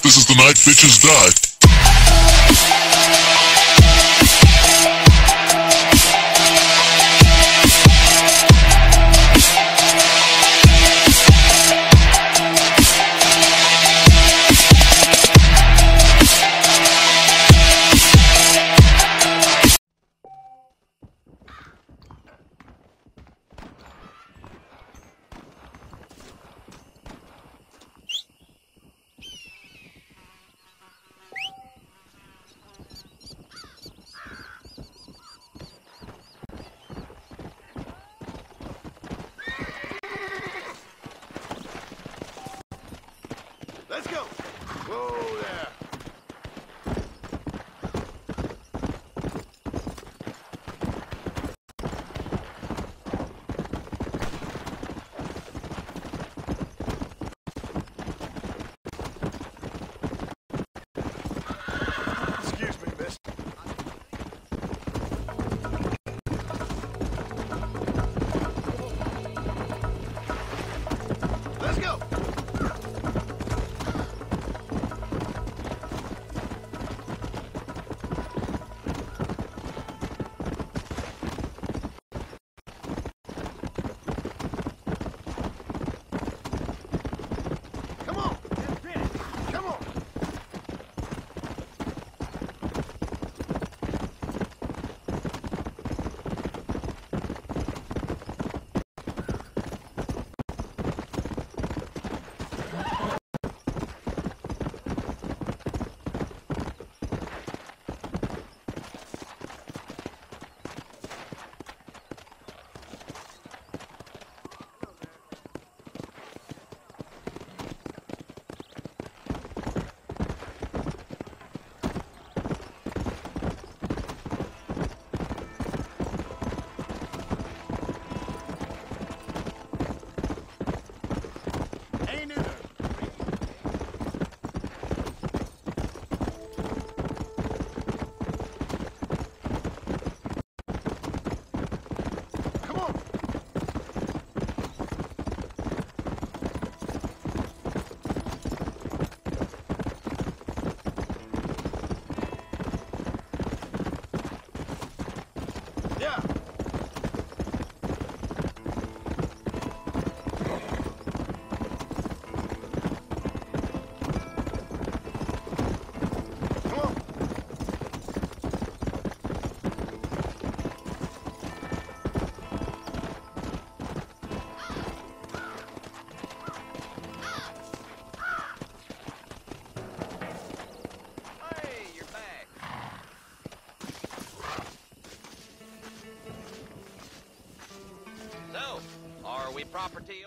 This is the night bitches die. Let's go! Whoa there! Excuse me, miss. Let's go! Are we property?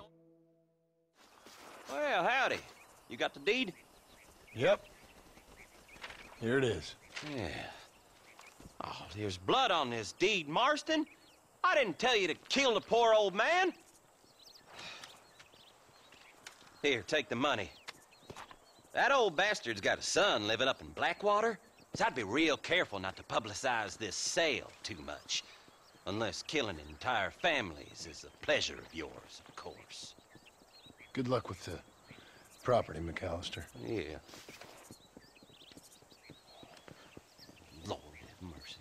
Well, howdy. You got the deed? Yep. Here it is. Yeah. Oh, there's blood on this deed, Marston. I didn't tell you to kill the poor old man. Here, take the money. That old bastard's got a son living up in Blackwater, so I'd be real careful not to publicize this sale too much. Unless killing entire families is a pleasure of yours, of course. Good luck with the property, McAllister. Yeah. Lord have mercy.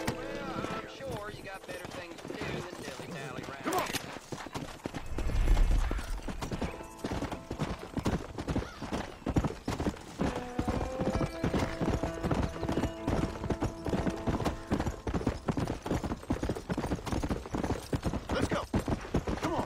Well, I'm sure you got better things to do than dilly-dally around. Come on! Let's go! Come on!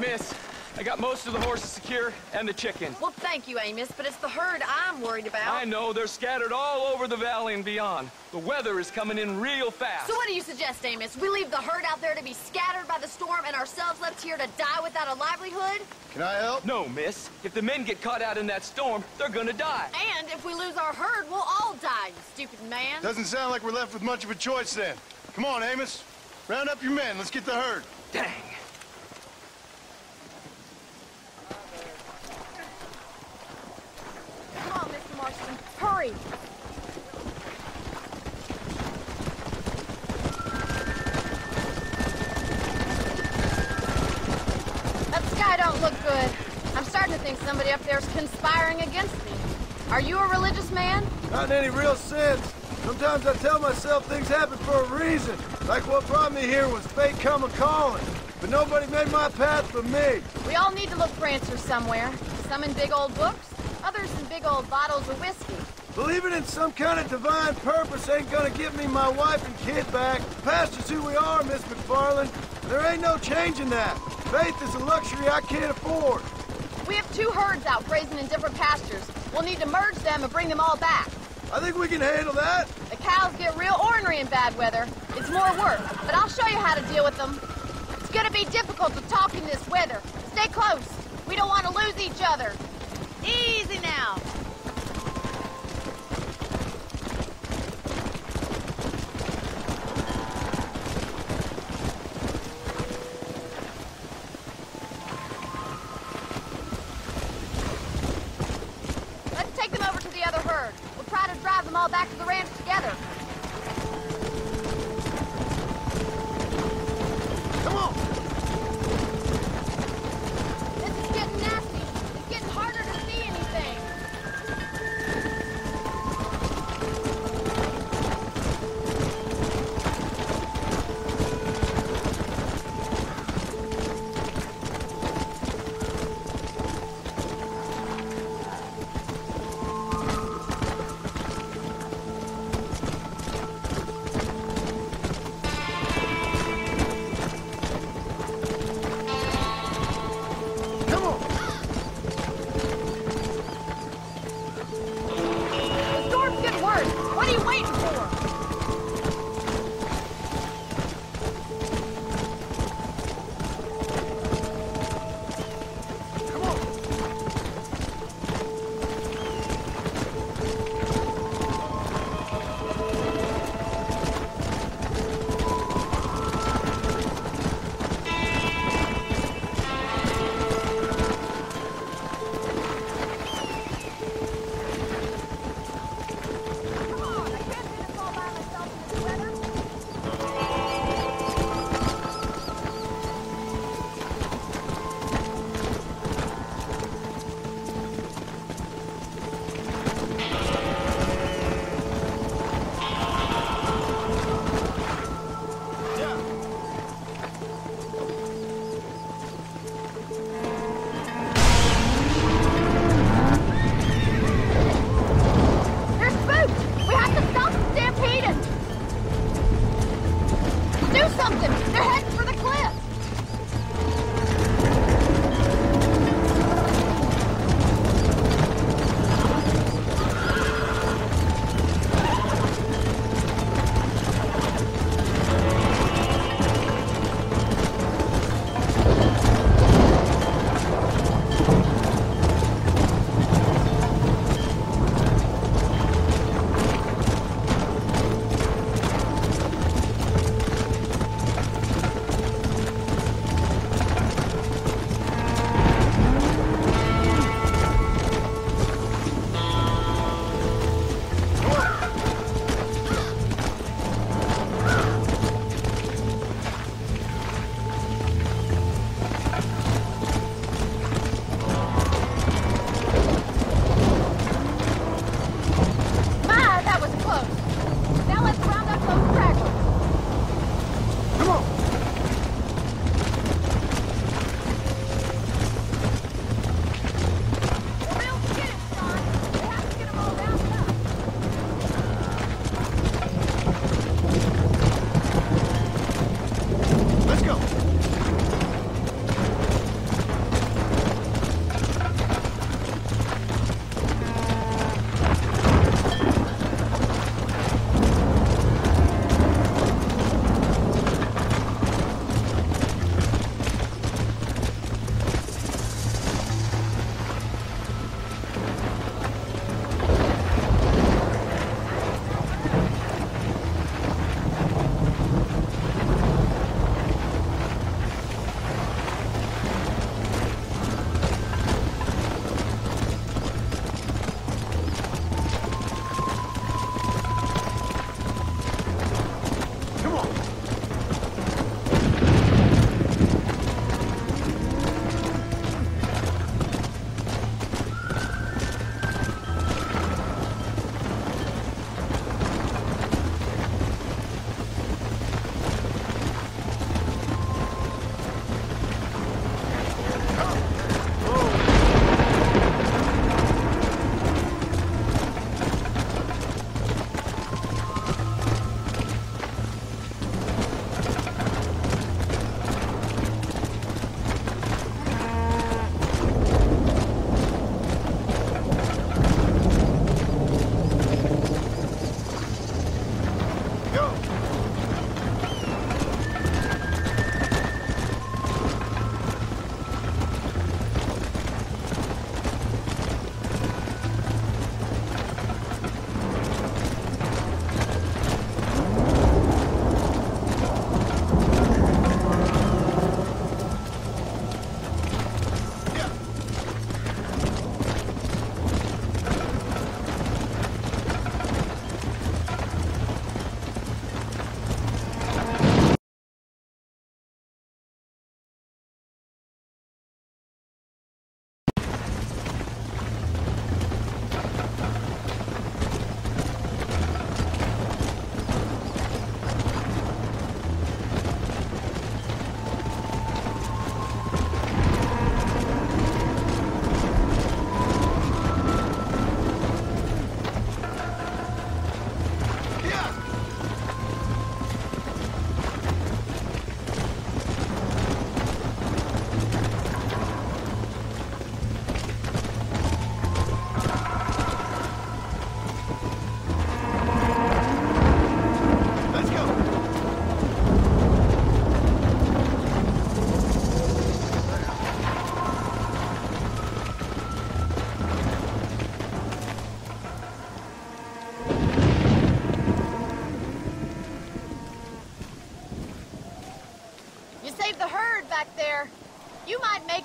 miss. I got most of the horses secure and the chicken. Well, thank you, Amos, but it's the herd I'm worried about. I know, they're scattered all over the valley and beyond. The weather is coming in real fast. So what do you suggest, Amos? We leave the herd out there to be scattered by the storm and ourselves left here to die without a livelihood? Can I help? No, miss. If the men get caught out in that storm, they're gonna die. And if we lose our herd, we'll all die, you stupid man. Doesn't sound like we're left with much of a choice then. Come on, Amos. Round up your men. Let's get the herd. Dang. Come on, Mr. Marston. Hurry. That sky don't look good. I'm starting to think somebody up there's conspiring against me. Are you a religious man? Not in any real sense. Sometimes I tell myself things happen for a reason. Like what brought me here was fate come a-calling. But nobody made my path for me. We all need to look for answers somewhere. Some in big old books, others in big old bottles of whiskey. Believing in some kind of divine purpose ain't gonna give me my wife and kid back. The past is who we are, Miss McFarland. There ain't no changing that. Faith is a luxury I can't afford. We have 2 herds out grazing in different pastures. We'll need to merge them and bring them all back. I think we can handle that. The cows get real ornery in bad weather. It's more work, but I'll show you how to deal with them. It's gonna be difficult to talk in this weather. Stay close. We don't want to lose each other. Easy now. Let's take them over to the other herd. We'll try to drive them all back to the ranch together. Come on. This is getting nasty. It's getting harder to see anything.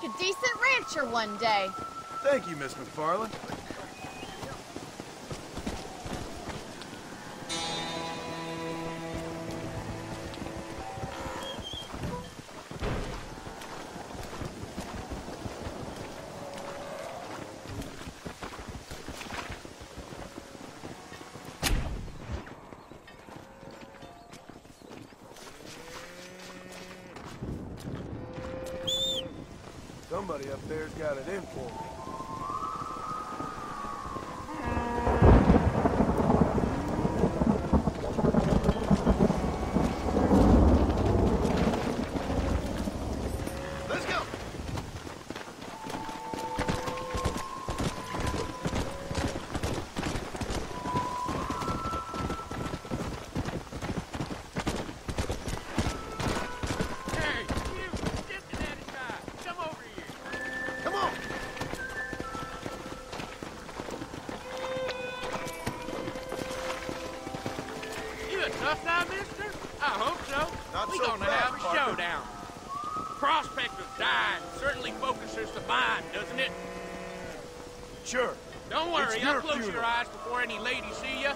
make a decent rancher one day. Thank you, Miss McFarland. Somebody up there's got it in for me. Let's go! Tough now, mister? I hope so. We're gonna have a showdown. Prospect of dying certainly focuses the mind, doesn't it? Sure. Don't worry, It's I'll your close funeral. your eyes before any ladies see you.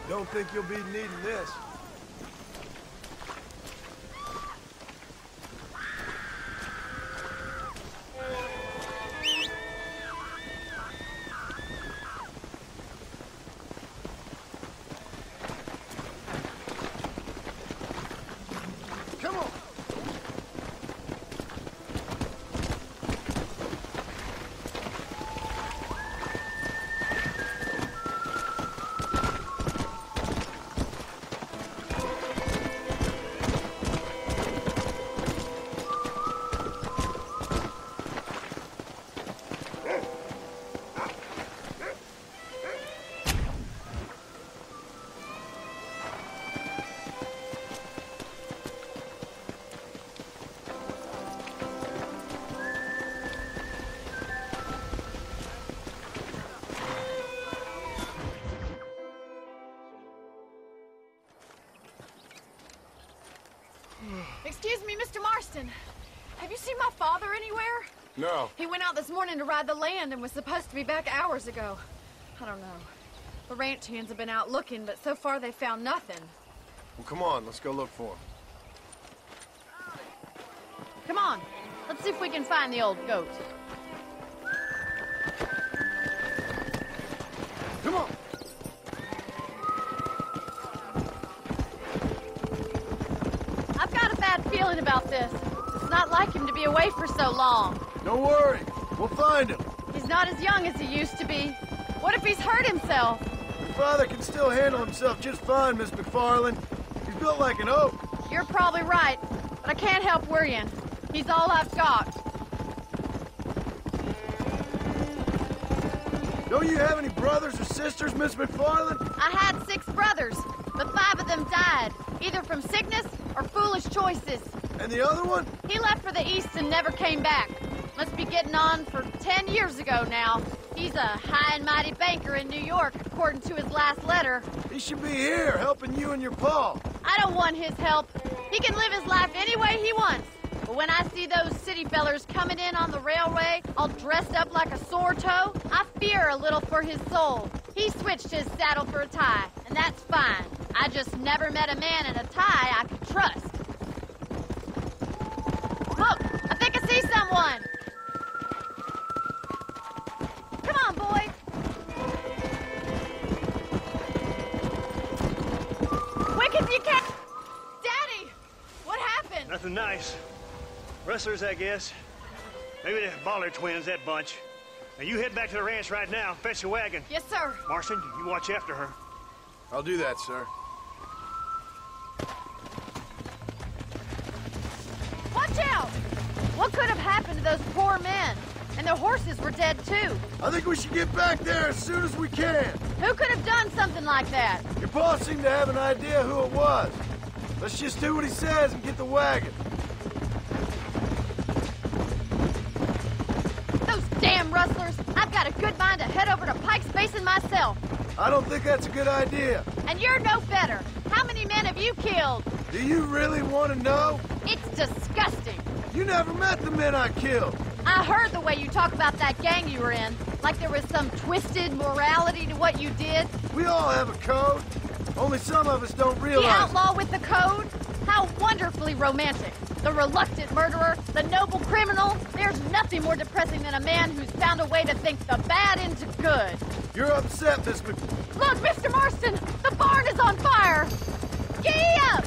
Don't think you'll be needing this. Come on! Excuse me, Mr. Marston. Have you seen my father anywhere? No. He went out this morning to ride the land and was supposed to be back hours ago. I don't know. The ranch hands have been out looking, but so far they found nothing. Well, come on, let's go look for him. Come on, let's see if we can find the old goat. Come on! I've got a bad feeling about this. It's not like him to be away for so long. Don't worry, we'll find him. He's not as young as he used to be. What if he's hurt himself? Your father can still handle himself just fine, Miss McFarland. He's built like an oak. You're probably right, but I can't help worrying. He's all I've got. Don't you have any brothers or sisters, Miss McFarland? I had 6 brothers, but 5 of them died, either from sickness or foolish choices. And the other one? He left for the east and never came back. Must be getting on for 10 years ago now. He's a high and mighty banker in New York, according to his last letter. He should be here, helping you and your pa. I don't want his help. He can live his life any way he wants. But when I see those city fellers coming in on the railway, all dressed up like a sore toe, I fear a little for his soul. He switched his saddle for a tie, and that's fine. I just never met a man in a tie I could trust. Look, I think I see someone. Come on, boy. Nothing nice. Rustlers, I guess. Maybe the Baller twins, that bunch. Now you head back to the ranch right now. Fetch the wagon. Yes, sir. Marston, you watch after her. I'll do that, sir. Watch out! What could have happened to those poor men? And their horses were dead, too. I think we should get back there as soon as we can. Who could have done something like that? Your boss seemed to have an idea who it was. Let's just do what he says and get the wagon. Those damn rustlers! I've got a good mind to head over to Pike's Basin myself. I don't think that's a good idea. And you're no better. How many men have you killed? Do you really want to know? It's disgusting. You never met the men I killed. I heard the way you talk about that gang you were in. Like there was some twisted morality to what you did. We all have a code. Only some of us don't realize The outlaw with the code? How wonderfully romantic. The reluctant murderer, the noble criminal. There's nothing more depressing than a man who's found a way to think the bad into good. You're upset, Miss Mc... Look, Mr. Marston! The barn is on fire! Giddy up!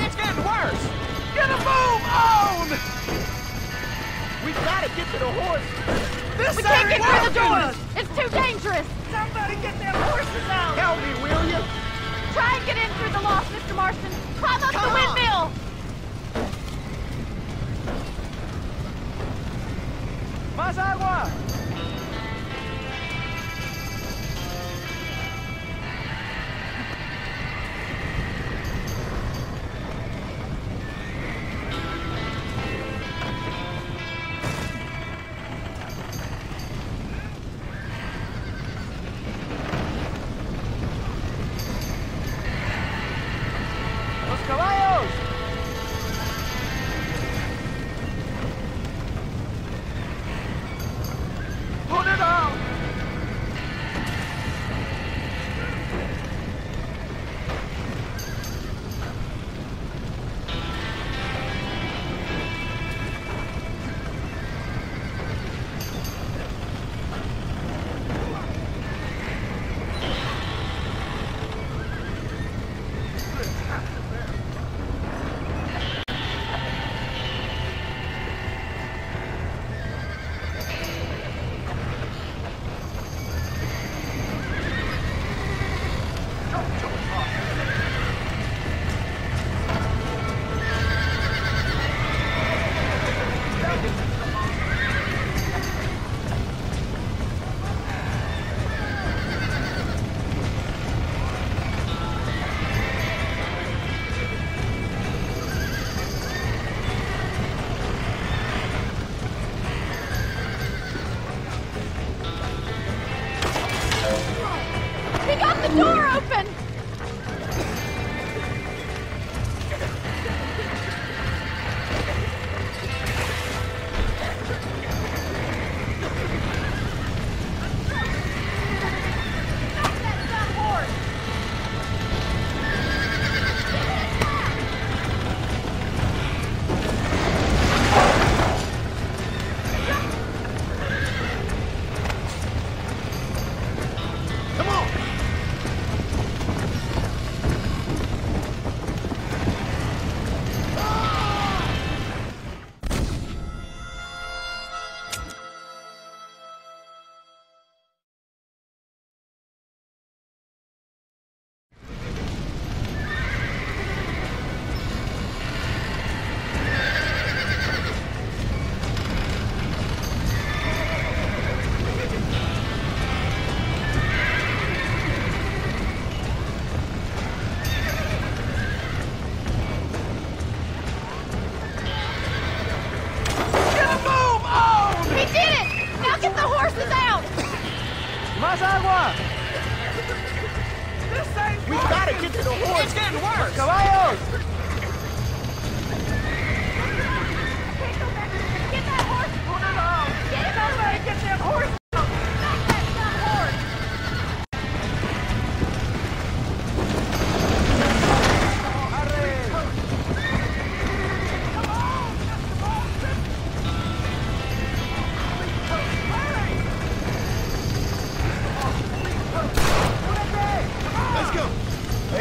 It's getting worse! Get a move on! We gotta get to the horse. We can't get through the doors! It's too dangerous! Somebody get them horses out! Help me, will you? Try and get in through the loft, Mr. Marston! Climb up the windmill! Más agua! ¡Los caballos! Put it on!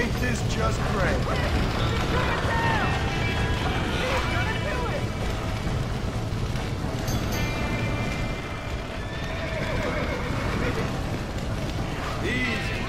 Ain't this just great? Easy.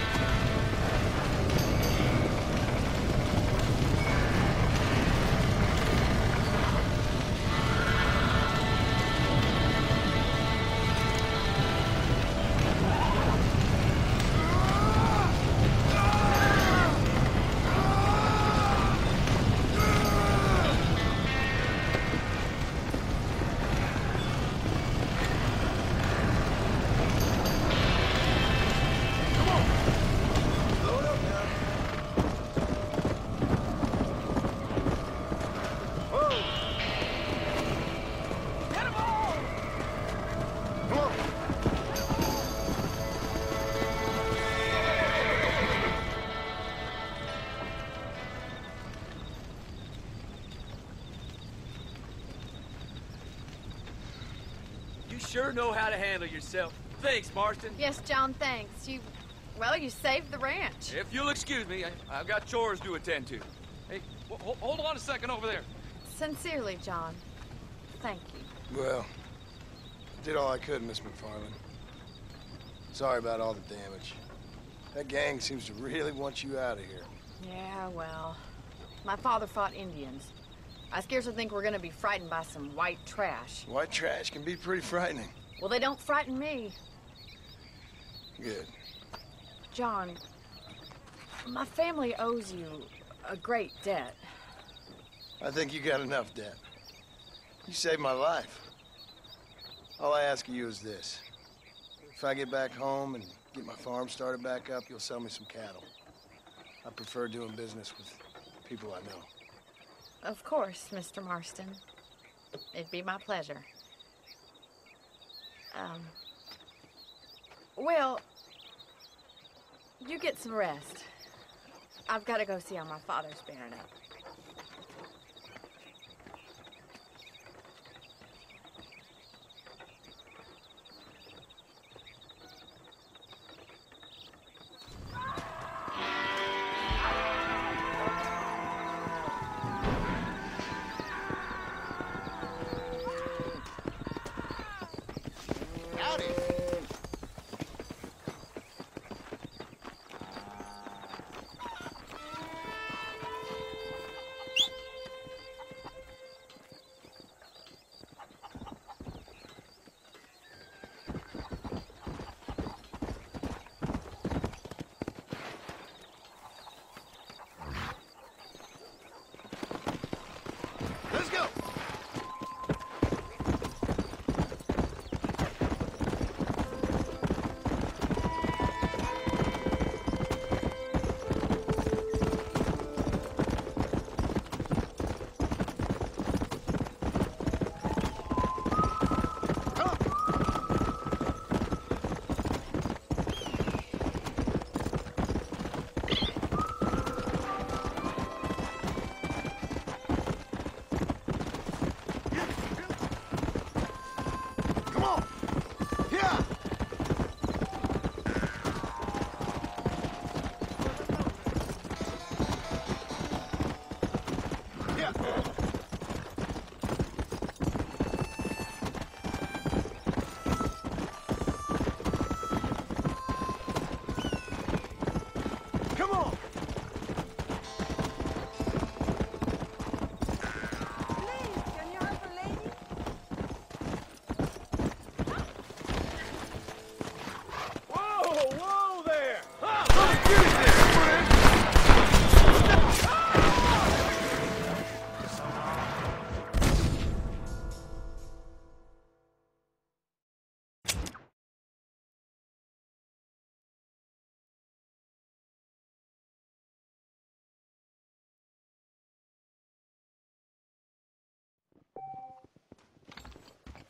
Sure know how to handle yourself. Thanks, Marston. Yes, John, thanks. Well, you saved the ranch. If you'll excuse me, I've got chores to attend to. Hey, hold on a second over there. Sincerely, John. Thank you. Well, I did all I could, Miss McFarland. Sorry about all the damage. That gang seems to really want you out of here. Yeah, well, my father fought Indians. I scarcely think we're gonna be frightened by some white trash. White trash can be pretty frightening. Well, they don't frighten me. Good. John, my family owes you a great debt. I think you got enough debt. You saved my life. All I ask of you is this. If I get back home and get my farm started back up, you'll sell me some cattle. I prefer doing business with people I know. Of course, Mr. Marston. It'd be my pleasure. Well, you get some rest. I've got to go see how my father's bearing up.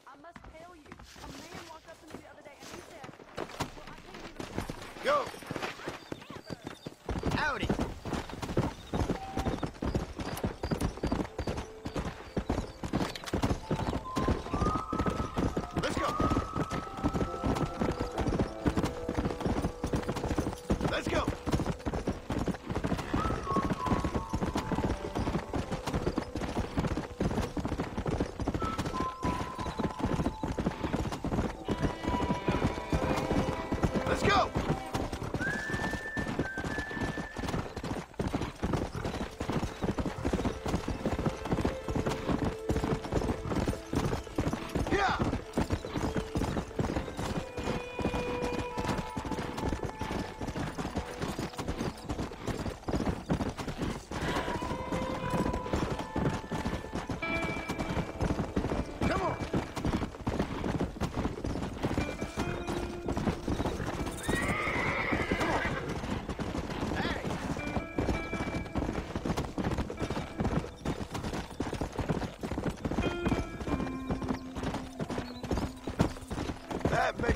I must tell you, a man walked up to me the other day and he said, well, I can't even... Go! Howdy. Let's go! Let's go!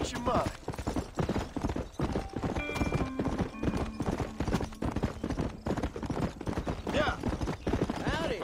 What's your mind? Yeah. Howdy.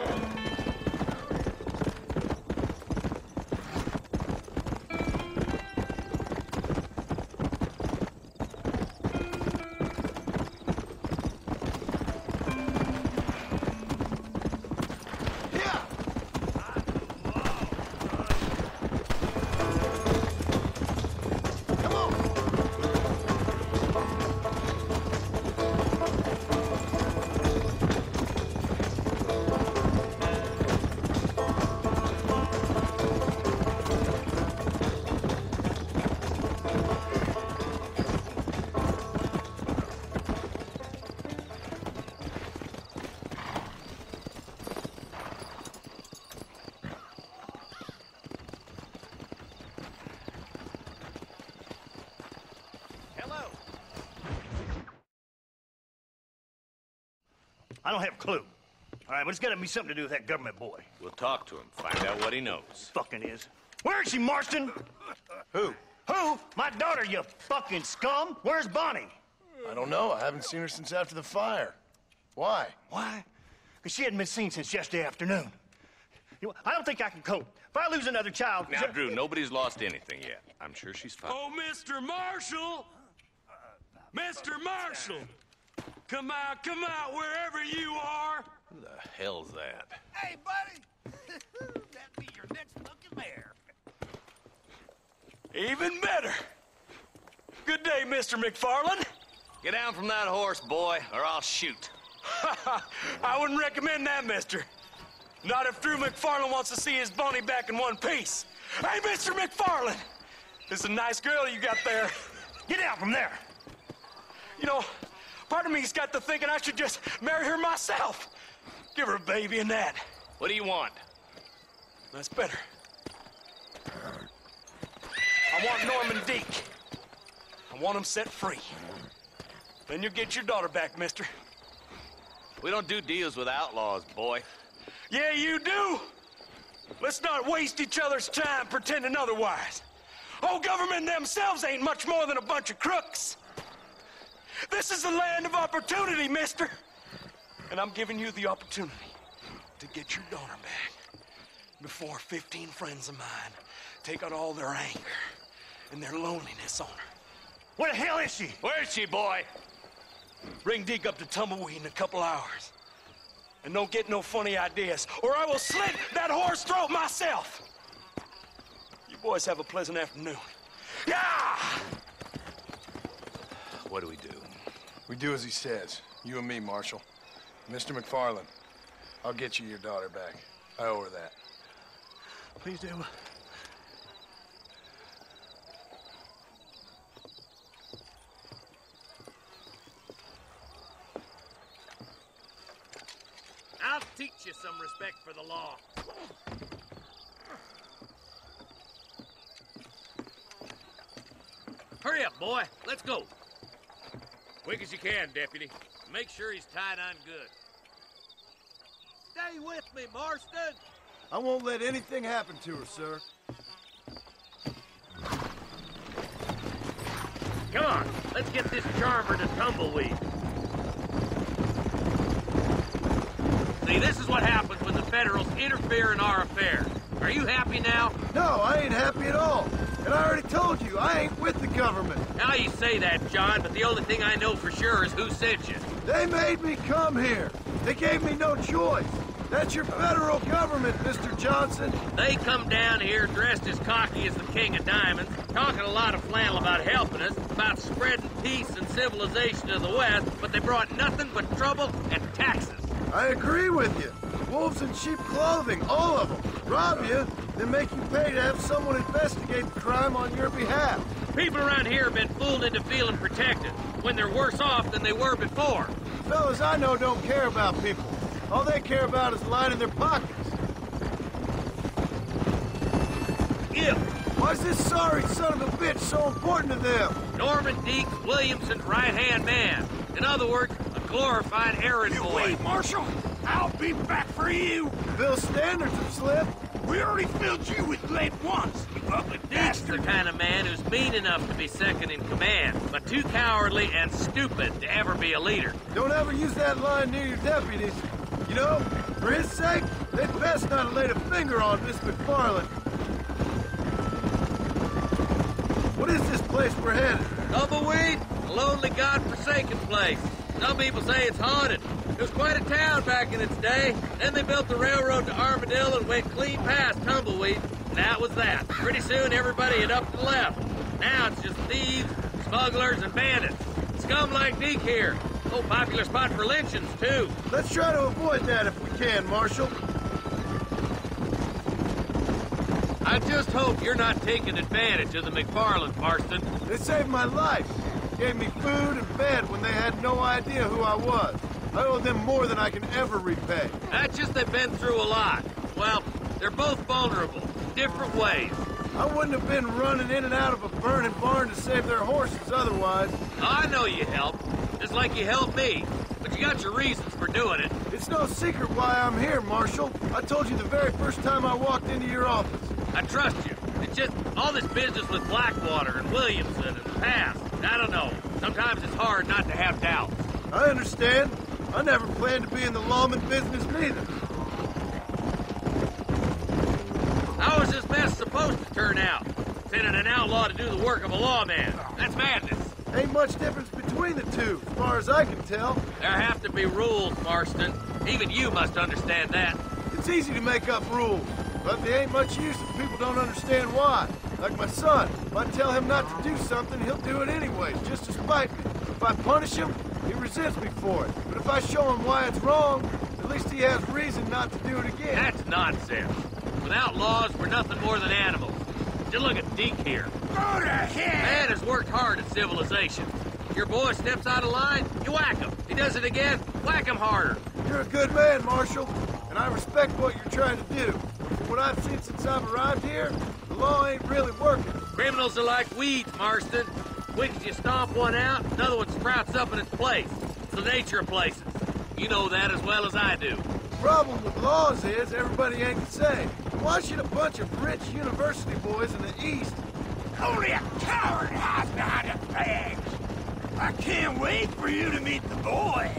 I don't have a clue. All right, but it's got to be something to do with that government boy. We'll talk to him, find out what he knows. Fucking is. Where is she, Marston? Who? Who? My daughter, you fucking scum. Where's Bonnie? I don't know. I haven't seen her since after the fire. Why? Why? Because she hadn't been seen since yesterday afternoon. You know, I don't think I can cope. If I lose another child... Now, Drew, nobody's lost anything yet. I'm sure she's fine. Oh, Mr. Marshall! Mr. Marshall! Come out, wherever you are! Who the hell's that? Hey, buddy! That'd be your next looking mare. Even better! Good day, Mr. McFarland. Get down from that horse, boy, or I'll shoot. I wouldn't recommend that, mister. Not if Drew McFarland wants to see his Bonnie back in one piece. Hey, Mr. McFarland! This is a nice girl you got there. Get down from there! You know, part of me's got to thinking I should just marry her myself. Give her a baby and that. What do you want? That's better. I want Norman Deek. I want him set free. Then you'll get your daughter back, mister. We don't do deals with outlaws, boy. Yeah, you do. Let's not waste each other's time pretending otherwise. Oh, government themselves ain't much more than a bunch of crooks. This is the land of opportunity, mister. And I'm giving you the opportunity to get your daughter back before 15 friends of mine take out all their anger and their loneliness on her. Where the hell is she? Where is she, boy? Bring Deke up to Tumbleweed in a couple hours. And don't get no funny ideas, or I will slit that horse throat myself. You boys have a pleasant afternoon. Yeah! What do we do? We do as he says. You and me, Marshal. Mr. McFarland, I'll get you your daughter back. I owe her that. Please do. I'll teach you some respect for the law. Hurry up, boy. Let's go. Quick as you can, Deputy. Make sure he's tied on good. Stay with me, Marston. I won't let anything happen to her, sir. Come on, let's get this charmer to Tumbleweed. See, this is what happens when the Federals interfere in our affairs. Are you happy now? No, I ain't happy at all. And I already told you, I ain't with the government. Now you say that, John, but the only thing I know for sure is who sent you. They made me come here. They gave me no choice. That's your federal government, Mr. Johnson. They come down here dressed as cocky as the King of Diamonds, talking a lot of flannel about helping us, about spreading peace and civilization to the West, but they brought nothing but trouble and taxes. I agree with you. Wolves in sheep clothing, all of them. Rob you, then make you pay to have someone investigate the crime on your behalf. People around here have been fooled into feeling protected, when they're worse off than they were before. Fellas I know don't care about people. All they care about is lining their pockets. If Why's this sorry son of a bitch so important to them? Norman Deeks Williamson's right-hand man. In other words, a glorified errand boy. Wait, Marshal! I'll be back for you! Bill's standards have slipped. We already filled you with lead once, you ugly Deke's the bastard! kind of man who's mean enough to be second in command, but too cowardly and stupid to ever be a leader. Don't ever use that line near your deputies. You know, for his sake, they'd best not have laid a finger on Miss McFarland. What is this place we're headed? Tumbleweed, a lonely, god-forsaken place. Some people say it's haunted. It was quite a town back in its day. Then they built the railroad to Armadillo and went clean past Tumbleweed. And that was that. Pretty soon everybody had up and left. Now it's just thieves, smugglers, and bandits. Scum like Deke here. Oh, popular spot for lynchings, too. Let's try to avoid that if we can, Marshal. I just hope you're not taking advantage of the McFarland, Marston. They saved my life. Gave me food and bed when they had no idea who I was. I owe them more than I can ever repay. That's just they've been through a lot. Well, they're both vulnerable, different ways. I wouldn't have been running in and out of a burning barn to save their horses otherwise. I know you helped, just like you helped me. But you got your reasons for doing it. It's no secret why I'm here, Marshal. I told you the very first time I walked into your office. I trust you. It's just all this business with Blackwater and Williamson and the past. I don't know. Sometimes it's hard not to have doubts. I understand. I never planned to be in the lawman business neither. How was this mess supposed to turn out? Sending an outlaw to do the work of a lawman. That's madness. Ain't much difference between the two, as far as I can tell. There have to be rules, Marston. Even you must understand that. It's easy to make up rules, but they ain't much use if people don't understand why. Like my son, if I tell him not to do something, he'll do it anyways, just to spite me. If I punish him, he resents me for it. But if I show him why it's wrong, at least he has reason not to do it again. That's nonsense. Without laws, we're nothing more than animals. Just look at Deke here. Go to hell! Man has worked hard at civilization. Your boy steps out of line, you whack him. He does it again, whack him harder. You're a good man, Marshal, and I respect what you're trying to do. From what I've seen since I've arrived here, the law ain't really working. Criminals are like weeds, Marston. Quick as you stomp one out, another one sprouts up in its place. It's the nature of places. You know that as well as I do. The problem with laws is everybody ain't the same. Why should a bunch of rich university boys in the East... Only a coward hides behind a badge! I can't wait for you to meet the boys!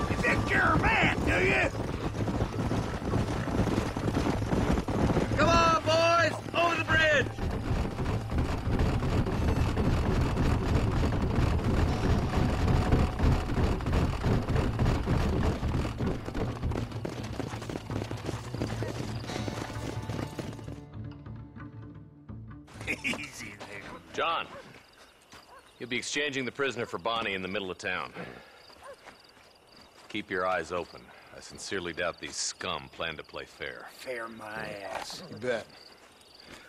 You think you're a man, do you? Come on, boys! Over the bridge! Easy there. John, you'll be exchanging the prisoner for Bonnie in the middle of town. Keep your eyes open. I sincerely doubt these scum plan to play fair. Fair my ass. You bet.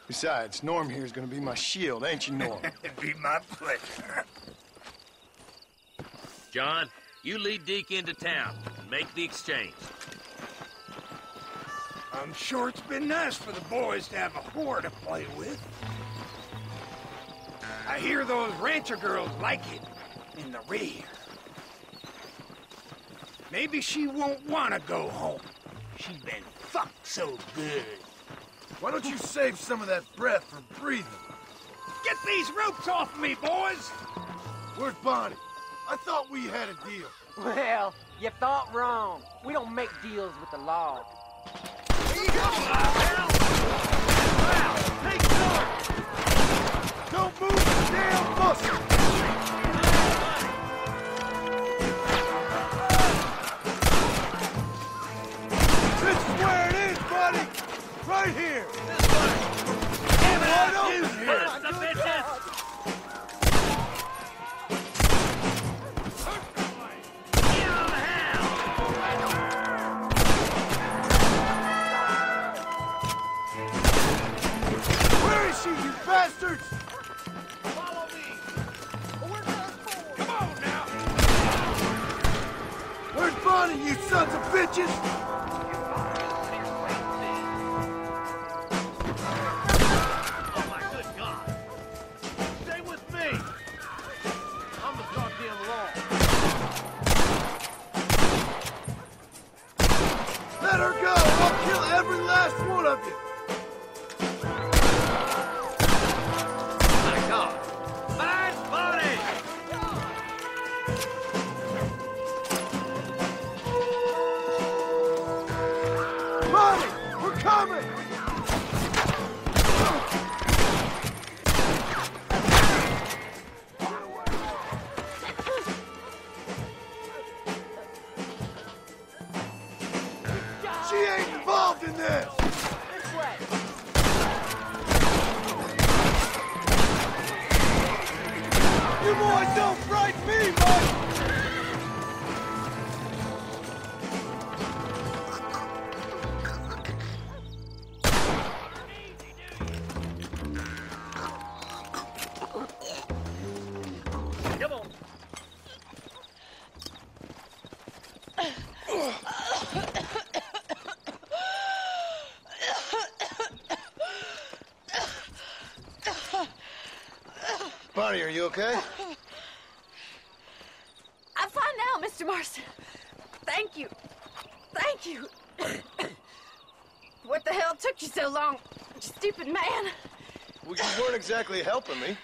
Besides, Norm here's gonna be my shield, ain't you, Norm? It'd be my pleasure. John, you lead Deke into town and make the exchange. I'm sure it's been nice for the boys to have a whore to play with. I hear those rancher girls like it in the rear. Maybe she won't want to go home. She's been fucked so good. Why don't you save some of that breath for breathing? Get these ropes off me, boys! Where's Bonnie? I thought we had a deal. Well, you thought wrong. We don't make deals with the law. Take cover! Don't move the damn muscle! This is where it is, buddy! Right here! This way! Give it Right up, you open here! sons of bitches! Where is she, you bastards? Follow me! Come on now! Where's Bonnie, you sons of bitches? Oh my good God! than this! This way. You boys don't frighten me much! Come on. Bonnie, are you okay? I'm fine now, Mr. Marston. Thank you. Thank you. What the hell took you so long, stupid man? Well, you weren't exactly helping me.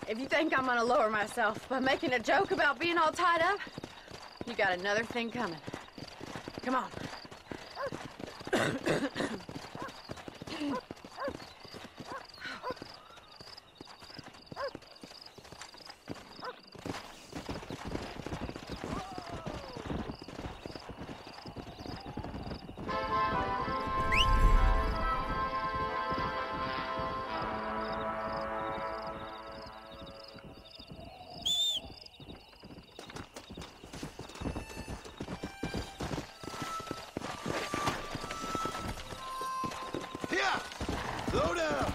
If you think I'm gonna lower myself by making a joke about being all tied up, you got another thing coming. Come on. Yeah! Slow down!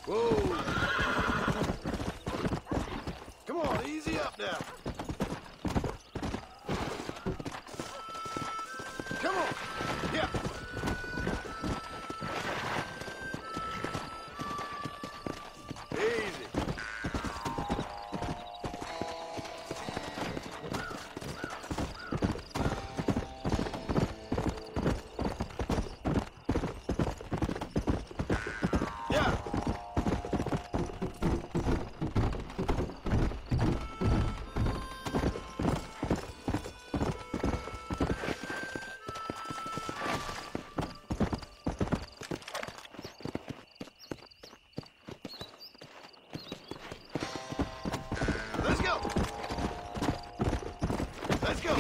Whoa! Come on, easy up now. Come on! Yeah! Easy. Let's go! Let's go!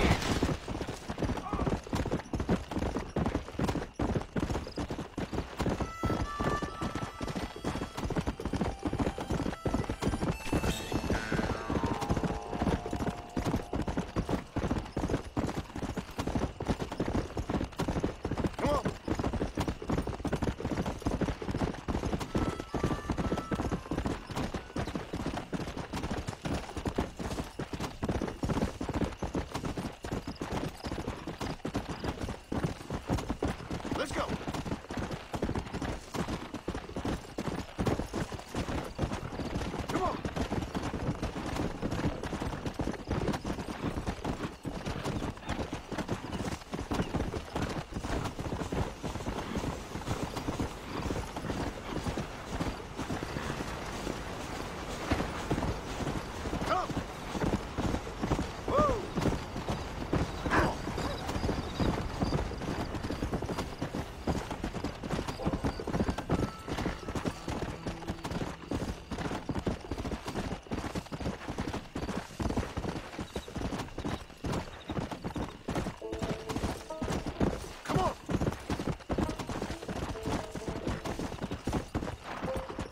Come on! Let's go! Come on! Come! Whoa! Come on!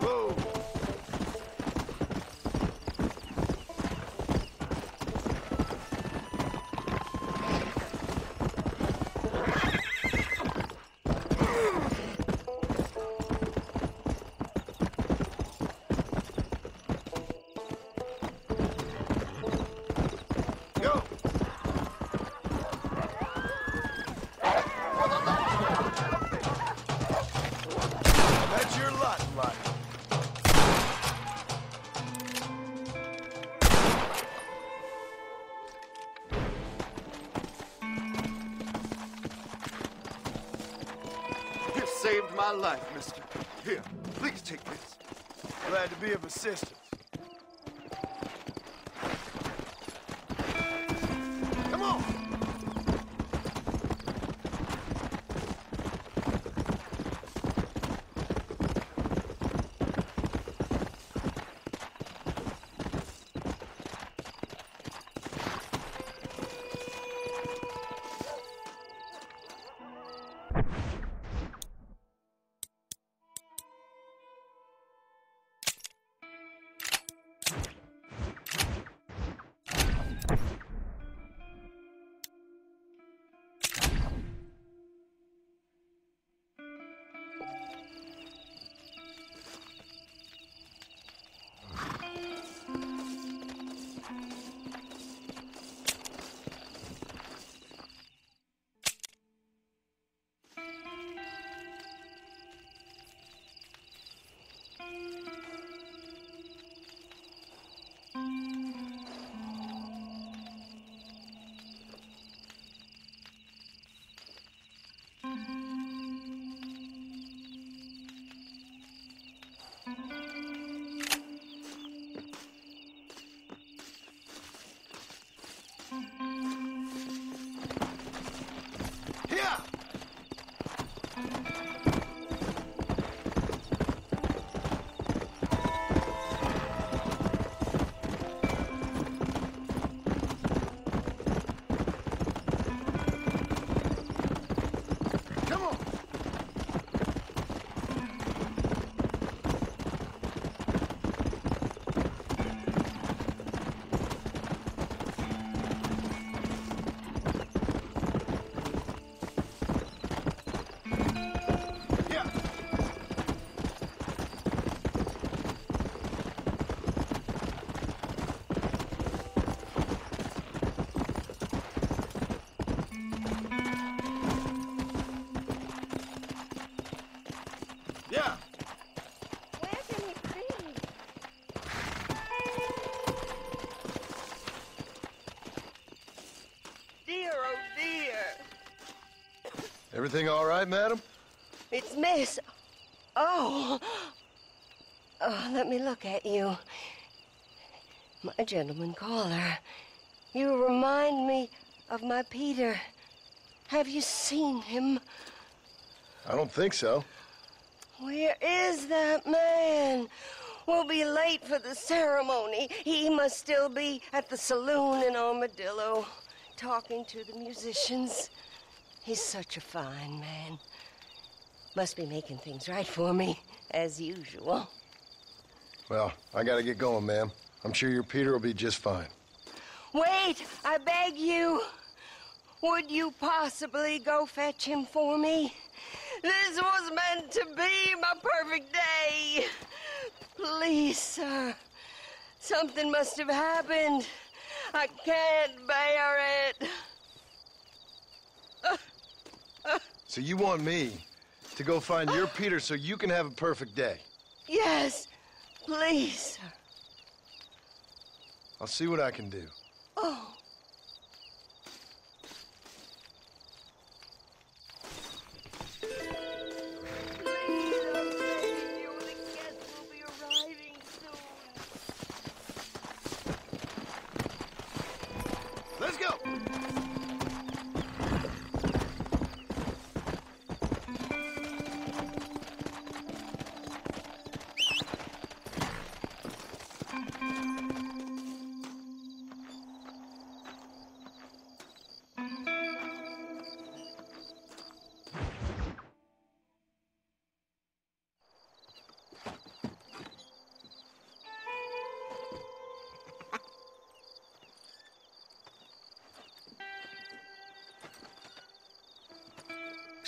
Whoa! Go! That's your lot, Lot. You saved my life, mister. Here, please take this. Glad to be of assistance. Come on! Yeah. Where can he be? Dear, oh dear. Everything all right, madam? It's Miss. Oh. Oh, let me look at you. My gentleman caller. You remind me of my Peter. Have you seen him? I don't think so. Where is that man? We'll be late for the ceremony. He must still be at the saloon in Armadillo, talking to the musicians. He's such a fine man. Must be making things right for me, as usual. Well, I gotta get going, ma'am. I'm sure your Peter will be just fine. Wait, I beg you. Would you possibly go fetch him for me? This was meant to be my perfect day. Please, sir. Something must have happened. I can't bear it. So you want me to go find your Peter so you can have a perfect day? Yes, please, sir. I'll see what I can do. Oh. Let's go!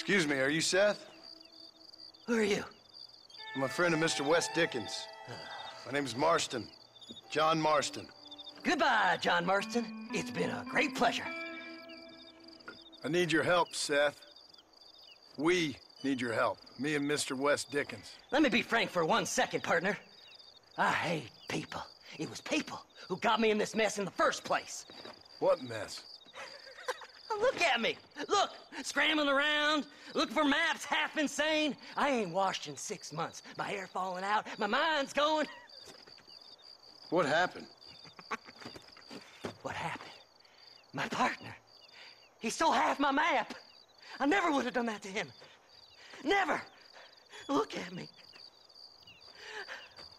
Excuse me, are you Seth? Who are you? I'm a friend of Mr. Wes Dickens. My name's Marston. John Marston. Goodbye, John Marston. It's been a great pleasure. I need your help, Seth. We need your help. Me and Mr. Wes Dickens. Let me be frank for 1 second, partner. I hate people. It was people who got me in this mess in the first place. What mess? Look at me. Look, scrambling around, looking for maps, half insane. I ain't washed in 6 months. My hair falling out, my mind's going. What happened? What happened? My partner. He stole half my map. I never would have done that to him. Never. Look at me.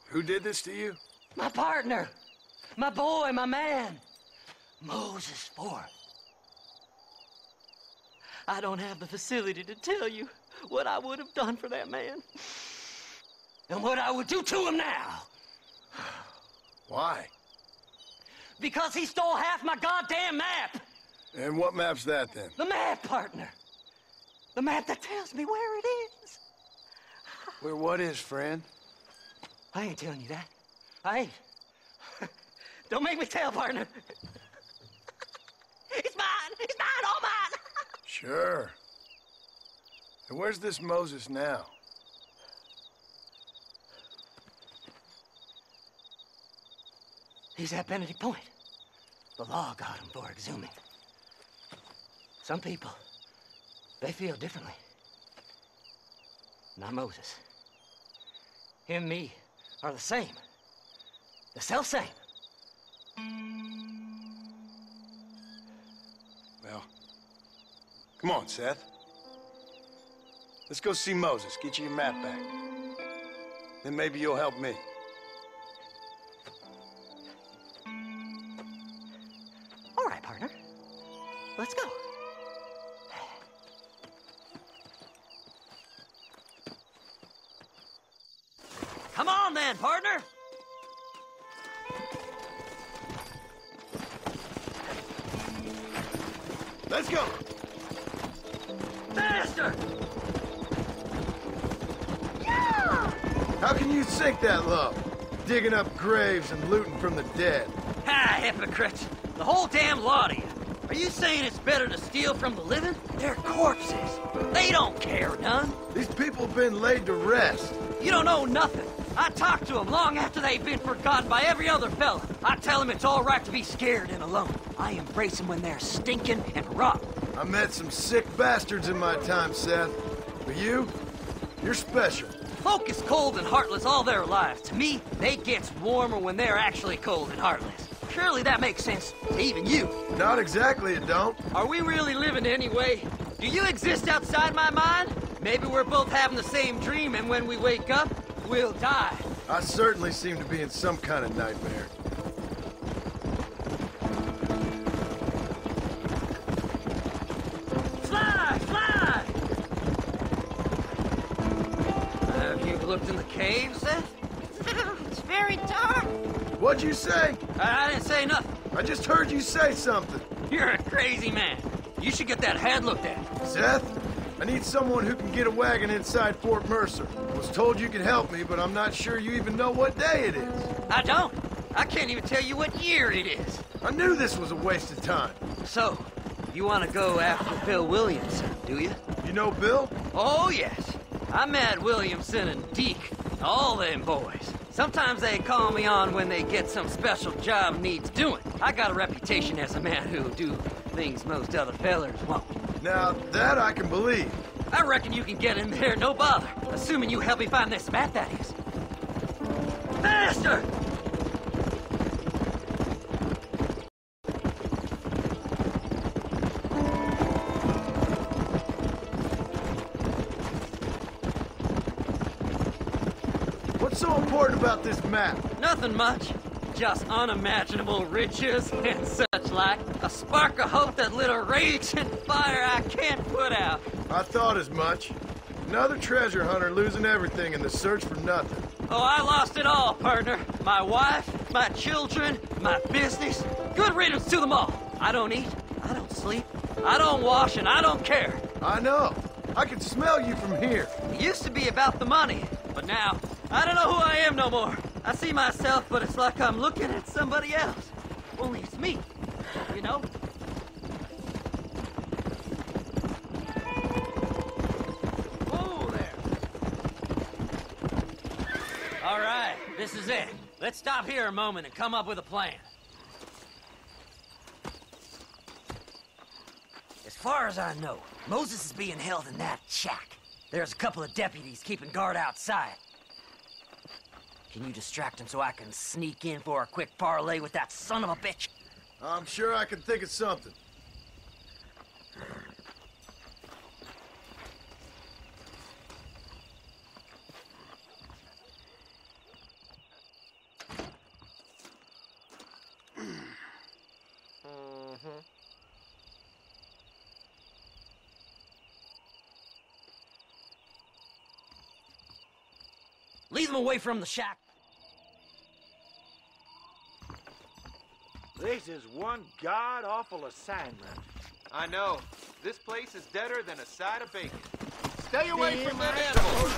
Who did this to you? My partner. My boy, my man. Moses Ford. I don't have the facility to tell you what I would have done for that man. And what I would do to him now. Why? Because he stole half my goddamn map. And what map's that, then? The map, partner. The map that tells me where it is. Where what is, friend? I ain't telling you that. I ain't. Don't make me tell, partner. It's mine. It's mine, all mine. Sure. And where's this Moses now? He's at Benedict Point. The law got him for exhuming. Some people, they feel differently. Not Moses. Him and me are the same. The self-same. Well, come on, Seth. Let's go see Moses, get you your map back. Then maybe you'll help me. All right, partner. Let's go. Come on then, partner! Let's go! Faster! Yeah! How can you sink that low? Digging up graves and looting from the dead. Ha, hypocrites! The whole damn lot of you. Are you saying it's better to steal from the living? They're corpses. They don't care none. These people have been laid to rest. You don't know nothing. I talk to them long after they've been forgotten by every other fella. I tell them it's all right to be scared and alone. I embrace them when they're stinking and rotten. I met some sick bastards in my time, Seth. But you're special. Folk is cold and heartless all their lives. To me, they gets warmer when they're actually cold and heartless. Surely that makes sense to even you. Not exactly, it don't. Are we really living anyway? Do you exist outside my mind? Maybe we're both having the same dream, and when we wake up, we'll die. I certainly seem to be in some kind of nightmare. Fly! Fly! Have you looked in the cave, Seth? It's very dark. What'd you say? I didn't say nothing. I just heard you say something. You're a crazy man. You should get that head looked at. Seth, I need someone who can get a wagon inside Fort Mercer. I was told you could help me, but I'm not sure you even know what day it is. I don't. I can't even tell you what year it is. I knew this was a waste of time. So, you want to go after Bill Williamson, do you? You know Bill? Oh, yes. I met Williamson and Deke, all them boys. Sometimes they call me on when they get some special job needs doing. I got a reputation as a man who'll do things most other fellers won't. Now, that I can believe. I reckon you can get in there, no bother. Assuming you help me find this map, that is. Faster! What's so important about this map? Nothing much. Just unimaginable riches and such like. A spark of hope that lit a raging fire I can't put out. I thought as much. Another treasure hunter losing everything in the search for nothing. Oh, I lost it all, partner. My wife, my children, my business. Good riddance to them all. I don't eat, I don't sleep, I don't wash, and I don't care. I know. I can smell you from here. It used to be about the money, but now, I don't know who I am no more. I see myself, but it's like I'm looking at somebody else. Only it's me, you know? Whoa there. All right, this is it. Let's stop here a moment and come up with a plan. As far as I know, Moses is being held in that shack. There's a couple of deputies keeping guard outside. Can you distract him so I can sneak in for a quick parlay with that son of a bitch? I'm sure I can think of something. Lead them away from the shack. This is one god-awful assignment. I know. This place is deader than a side of bacon. Stay away from them animals!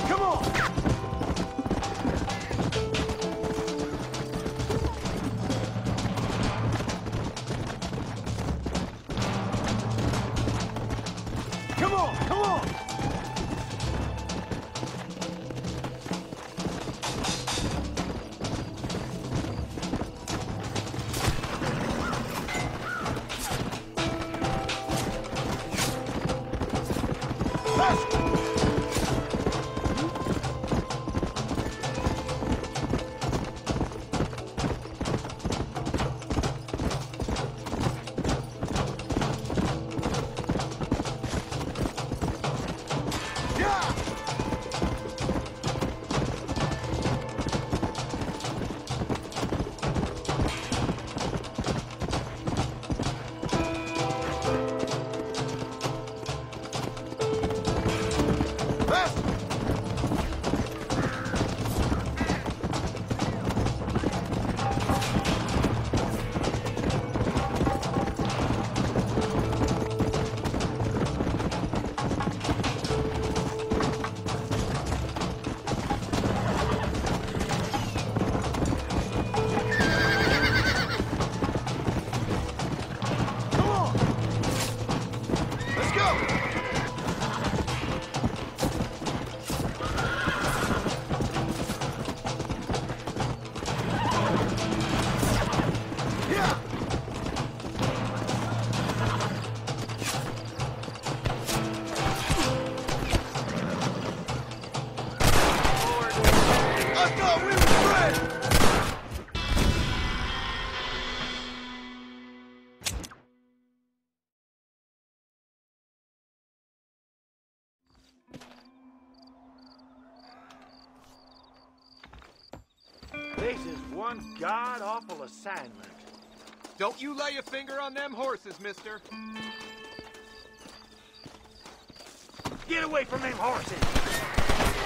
Come on! Come on, come on! This is one god-awful assignment. Don't you lay a finger on them horses, mister. Get away from them horses!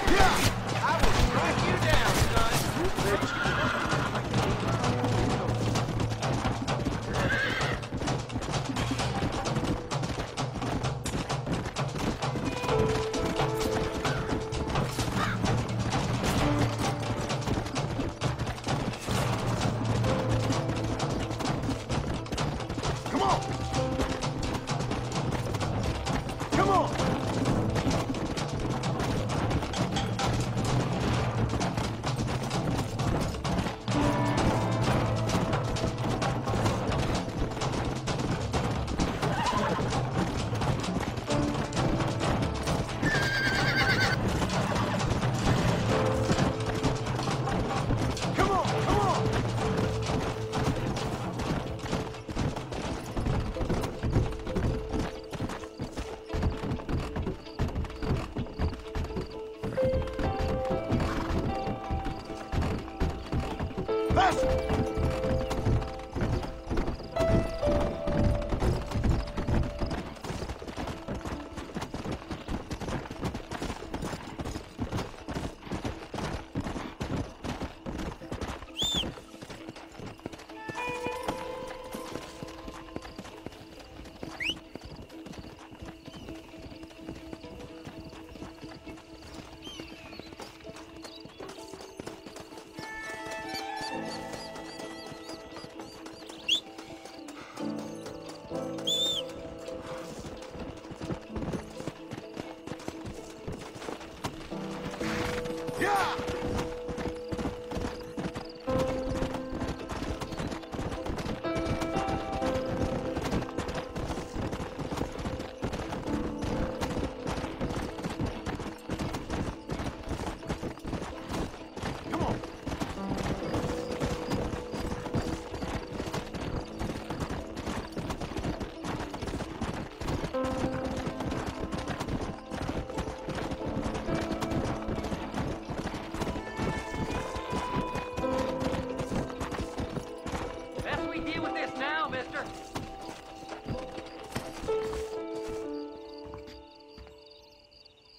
Yeah! I will strike you down, son!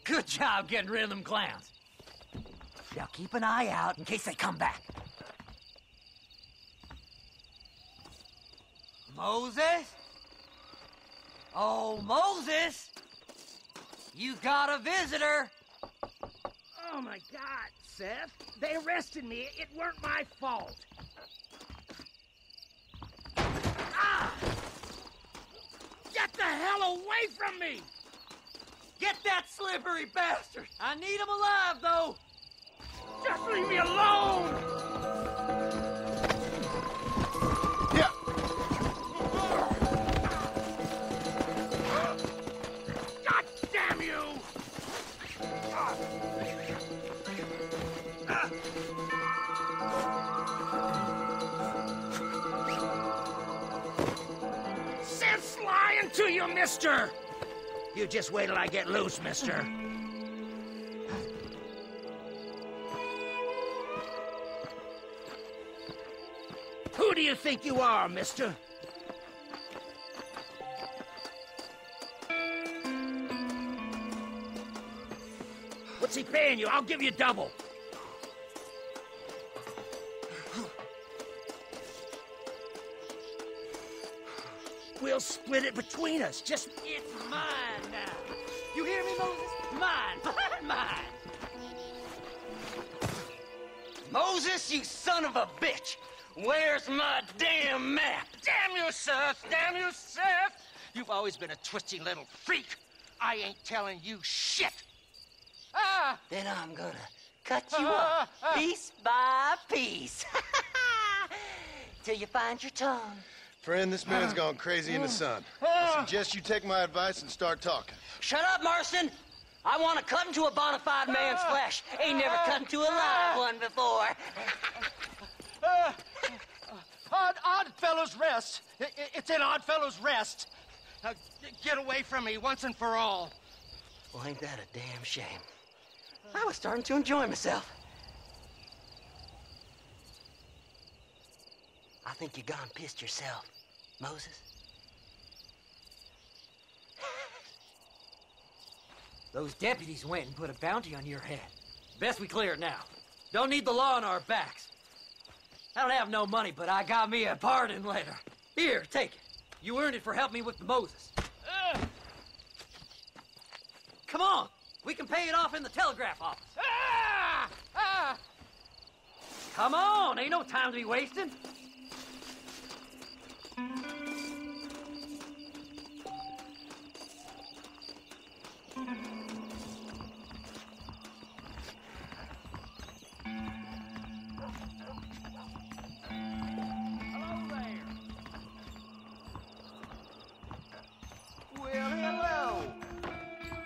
Good job getting rid of them clowns. Now keep an eye out in case they come back. Moses? Oh, Moses! You got a visitor! Oh, my God, Seth. They arrested me. It weren't my fault. Ah! Get the hell away from me! Get that slippery bastard! I need him alive, though! Just leave me alone! Yeah. God damn you! Seth's lying to you, mister! You just wait till I get loose, mister. Who do you think you are, mister? What's he paying you? I'll give you double. We'll split it between us. Just... It's mine now. You hear me, Moses? Mine. Mine. Moses, you son of a bitch! Where's my damn map? Damn you, Seth! Damn you, Seth! You've always been a twisty little freak. I ain't telling you shit. Ah! Then I'm gonna cut you up, piece by piece. Till you find your tongue. Friend, this man's gone crazy in the sun. I suggest you take my advice and start talking. Shut up, Marston! I want to cut into a bona fide man's flesh. Ain't never cut into a live one before. Odd Fellows Rest. It's in Odd Fellows Rest. Now, get away from me once and for all. Well, ain't that a damn shame? I was starting to enjoy myself. I think you gone pissed yourself, Moses. Those deputies went and put a bounty on your head. Best we clear it now. Don't need the law on our backs. I don't have no money, but I got me a pardon letter. Here, take it. You earned it for helping me with the Moses. Come on, we can pay it off in the telegraph office. Come on, ain't no time to be wasting.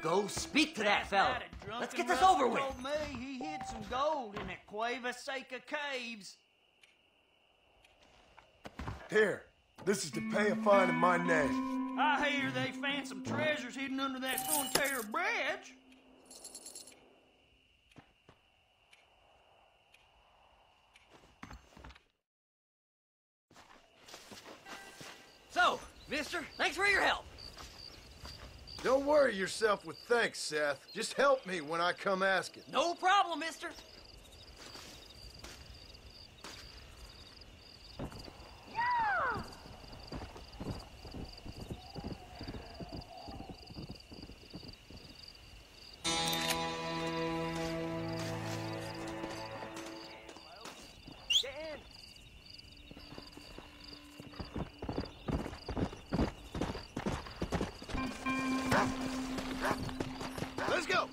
Go speak to that fella. Let's get this over with. Told me he hid some gold in that Cueva Seca caves. Here, this is to pay a fine in my name. I hear they found some treasures hidden under that Frontier Bridge. So, mister, thanks for your help. Don't worry yourself with thanks, Seth. Just help me when I come asking. No problem, mister. Let's go!